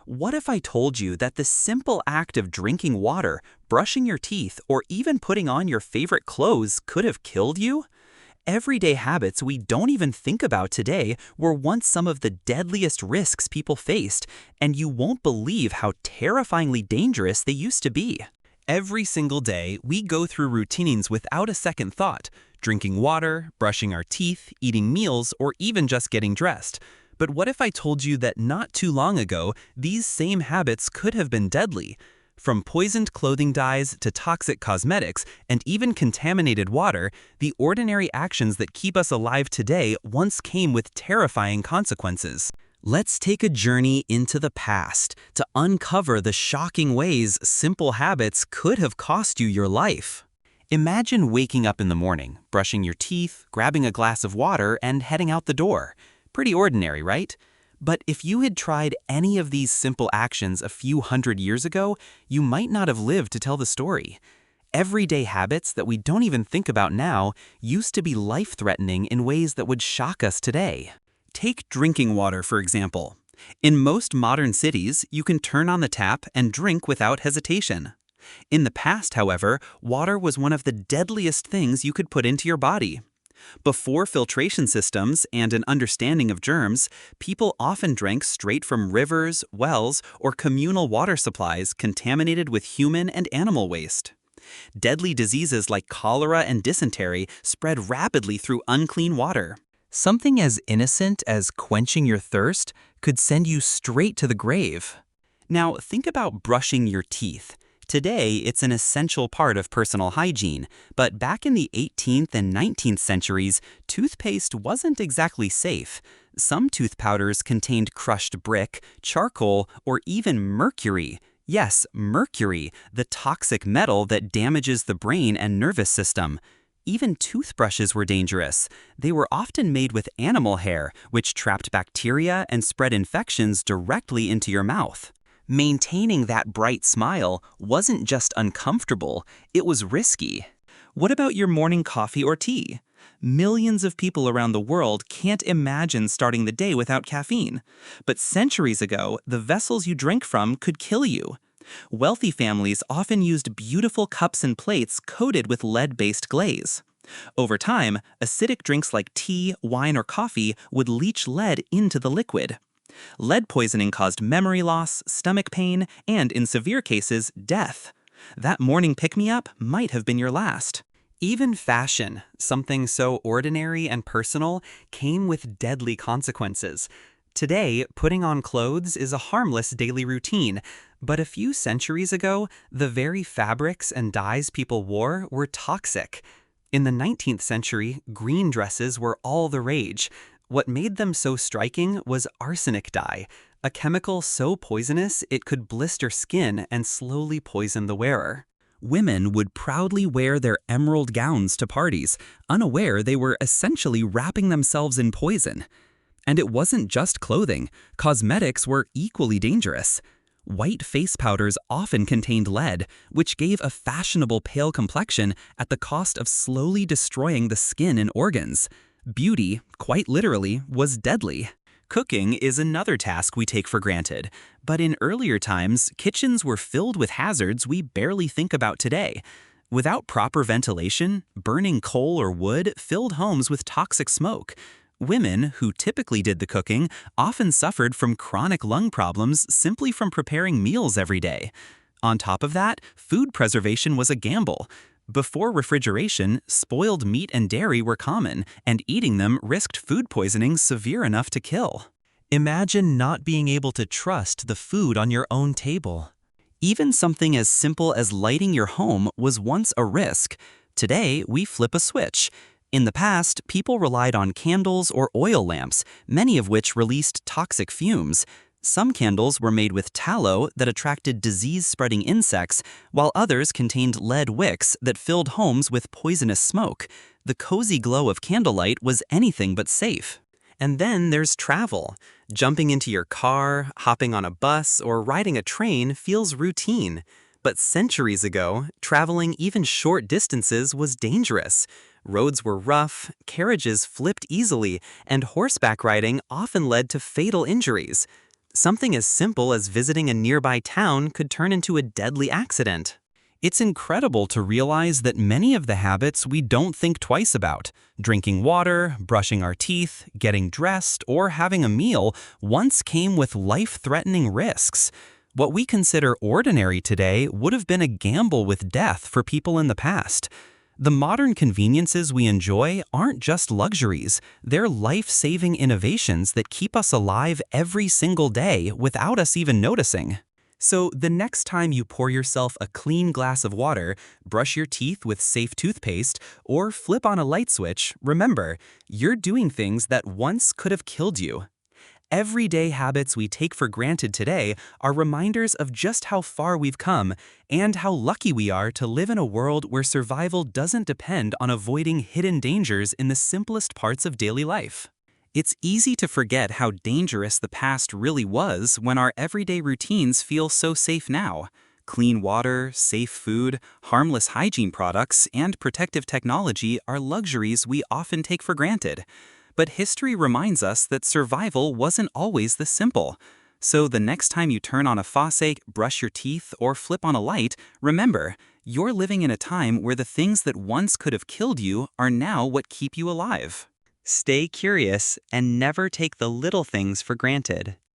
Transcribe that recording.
What if I told you that the simple act of drinking water, brushing your teeth, or even putting on your favorite clothes could have killed you? Everyday habits we don't even think about today were once some of the deadliest risks people faced, and you won't believe how terrifyingly dangerous they used to be. Every single day, we go through routines without a second thought, drinking water, brushing our teeth, eating meals, or even just getting dressed. But what if I told you that not too long ago, these same habits could have been deadly? From poisoned clothing dyes to toxic cosmetics and even contaminated water, the ordinary actions that keep us alive today once came with terrifying consequences. Let's take a journey into the past to uncover the shocking ways simple habits could have cost you your life. Imagine waking up in the morning, brushing your teeth, grabbing a glass of water, and heading out the door. Pretty ordinary, right? But if you had tried any of these simple actions a few hundred years ago, you might not have lived to tell the story. Everyday habits that we don't even think about now used to be life-threatening in ways that would shock us today. Take drinking water, for example. In most modern cities, you can turn on the tap and drink without hesitation. In the past, however, water was one of the deadliest things you could put into your body. Before filtration systems and an understanding of germs, people often drank straight from rivers, wells, or communal water supplies contaminated with human and animal waste. Deadly diseases like cholera and dysentery spread rapidly through unclean water. Something as innocent as quenching your thirst could send you straight to the grave. Now, think about brushing your teeth. Today, it's an essential part of personal hygiene, but back in the 18th and 19th centuries, toothpaste wasn't exactly safe. Some tooth powders contained crushed brick, charcoal, or even mercury. Yes, mercury, the toxic metal that damages the brain and nervous system. Even toothbrushes were dangerous. They were often made with animal hair, which trapped bacteria and spread infections directly into your mouth. Maintaining that bright smile wasn't just uncomfortable, it was risky. What about your morning coffee or tea? Millions of people around the world can't imagine starting the day without caffeine. But centuries ago, the vessels you drank from could kill you. Wealthy families often used beautiful cups and plates coated with lead-based glaze. Over time, acidic drinks like tea, wine, or coffee would leach lead into the liquid. Lead poisoning caused memory loss, stomach pain, and in severe cases, death. That morning pick-me-up might have been your last. Even fashion, something so ordinary and personal, came with deadly consequences. Today, putting on clothes is a harmless daily routine, but a few centuries ago, the very fabrics and dyes people wore were toxic. In the 19th century, green dresses were all the rage. What made them so striking was arsenic dye, a chemical so poisonous it could blister skin and slowly poison the wearer. Women would proudly wear their emerald gowns to parties, unaware they were essentially wrapping themselves in poison. And it wasn't just clothing. Cosmetics were equally dangerous. White face powders often contained lead, which gave a fashionable pale complexion at the cost of slowly destroying the skin and organs. Beauty, quite literally, was deadly. Cooking is another task we take for granted, but in earlier times, kitchens were filled with hazards we barely think about today. Without proper ventilation, burning coal or wood filled homes with toxic smoke. Women, who typically did the cooking, often suffered from chronic lung problems simply from preparing meals every day. On top of that, food preservation was a gamble. Before refrigeration, spoiled meat and dairy were common, and eating them risked food poisoning severe enough to kill. Imagine not being able to trust the food on your own table. Even something as simple as lighting your home was once a risk. Today, we flip a switch. In the past, people relied on candles or oil lamps, many of which released toxic fumes. Some candles were made with tallow that attracted disease-spreading insects, while others contained lead wicks that filled homes with poisonous smoke. The cozy glow of candlelight was anything but safe. And then there's travel. Jumping into your car, hopping on a bus, or riding a train feels routine. But centuries ago, traveling even short distances was dangerous. Roads were rough, carriages flipped easily, and horseback riding often led to fatal injuries. Something as simple as visiting a nearby town could turn into a deadly accident. It's incredible to realize that many of the habits we don't think twice about, drinking water, brushing our teeth, getting dressed, or having a meal, once came with life-threatening risks. What we consider ordinary today would have been a gamble with death for people in the past. The modern conveniences we enjoy aren't just luxuries, they're life-saving innovations that keep us alive every single day without us even noticing. So the next time you pour yourself a clean glass of water, brush your teeth with safe toothpaste, or flip on a light switch, remember, you're doing things that once could have killed you. Everyday habits we take for granted today are reminders of just how far we've come and how lucky we are to live in a world where survival doesn't depend on avoiding hidden dangers in the simplest parts of daily life. It's easy to forget how dangerous the past really was when our everyday routines feel so safe now. Clean water, safe food, harmless hygiene products, and protective technology are luxuries we often take for granted. But history reminds us that survival wasn't always this simple. So the next time you turn on a faucet, brush your teeth, or flip on a light, remember, you're living in a time where the things that once could have killed you are now what keep you alive. Stay curious and never take the little things for granted.